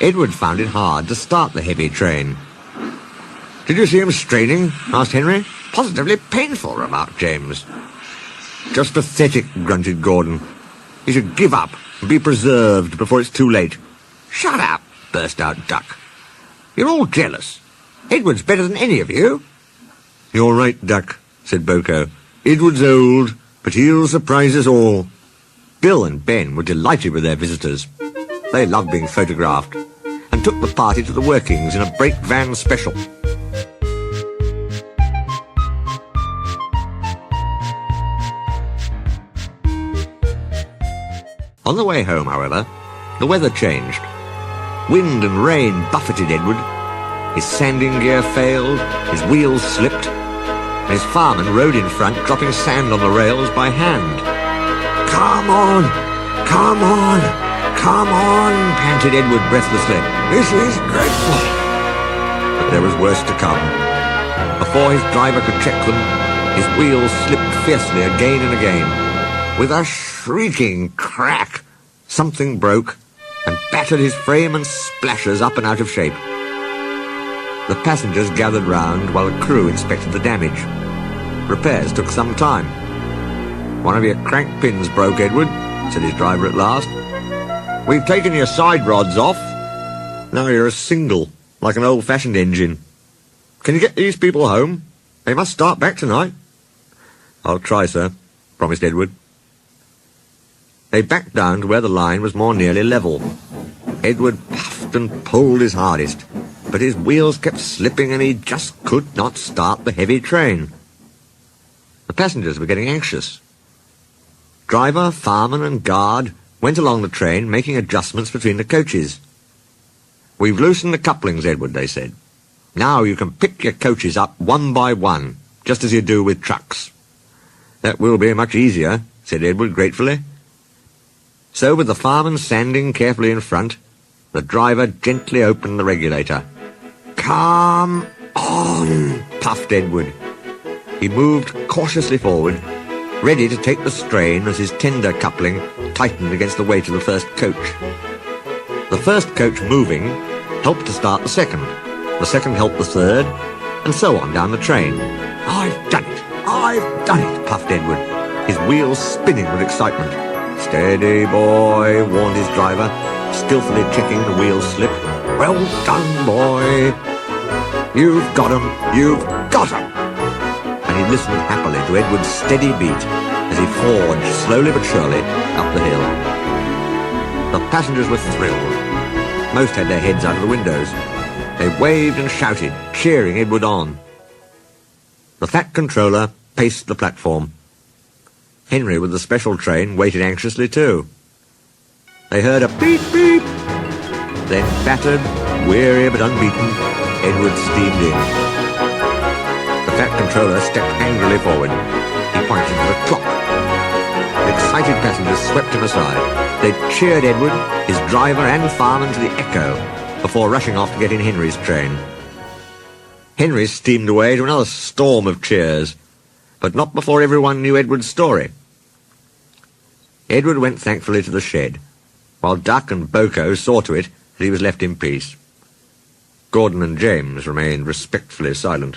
Edward found it hard to start the heavy train. "Did you see him straining?" asked Henry. "Positively painful," remarked James. "Just pathetic," grunted Gordon. "He should give up and be preserved before it's too late." "Shut up," burst out Duck. "You're all jealous. Edward's better than any of you." "You're right, Duck," said Boko. "Edward's old, but he'll surprise us all." Bill and Ben were delighted with their visitors. They loved being photographed and took the party to the workings in a brake van special. On the way home, however, the weather changed. Wind and rain buffeted Edward. His sanding gear failed, his wheels slipped, and his fireman rode in front, dropping sand on the rails by hand. "Come on! Come on! Come on!" panted Edward breathlessly. "This is dreadful!" But there was worse to come. Before his driver could check them, his wheels slipped fiercely again and again. With a shrieking crack, something broke and battered his frame and splashers up and out of shape. The passengers gathered round while the crew inspected the damage. Repairs took some time. "One of your crank pins broke, Edward," said his driver at last. "We've taken your side rods off. Now you're a single, like an old-fashioned engine. Can you get these people home? They must start back tonight." "I'll try, sir," promised Edward. They backed down to where the line was more nearly level. Edward puffed and pulled his hardest, but his wheels kept slipping and he just could not start the heavy train. The passengers were getting anxious. Driver, fireman and guard went along the train, making adjustments between the coaches. "We've loosened the couplings, Edward," they said. "Now you can pick your coaches up one by one, just as you do with trucks." "That will be much easier," said Edward gratefully. So, with the fireman standing carefully in front, the driver gently opened the regulator. "Come on," puffed Edward. He moved cautiously forward, ready to take the strain as his tender coupling tightened against the weight of the first coach. The first coach moving helped to start the second helped the third, and so on down the train. "I've done it! I've done it!" puffed Edward, his wheels spinning with excitement. "Steady, boy," warned his driver, skillfully checking the wheel slip. "Well done, boy. You've got 'em! You've got 'em!" And he listened happily to Edward's steady beat as he forged slowly but surely up the hill. The passengers were thrilled. Most had their heads out of the windows. They waved and shouted, cheering Edward on. The fat controller paced the platform. Henry, with the special train, waited anxiously too. They heard a beep, beep. Then, battered, weary but unbeaten, Edward steamed in. The fat controller stepped angrily forward. He pointed to the clock. The excited passengers swept him aside. They cheered Edward, his driver and fireman to the echo before rushing off to get in Henry's train. Henry steamed away to another storm of cheers, but not before everyone knew Edward's story. Edward went thankfully to the shed, while Duck and Boko saw to it that he was left in peace. Gordon and James remained respectfully silent.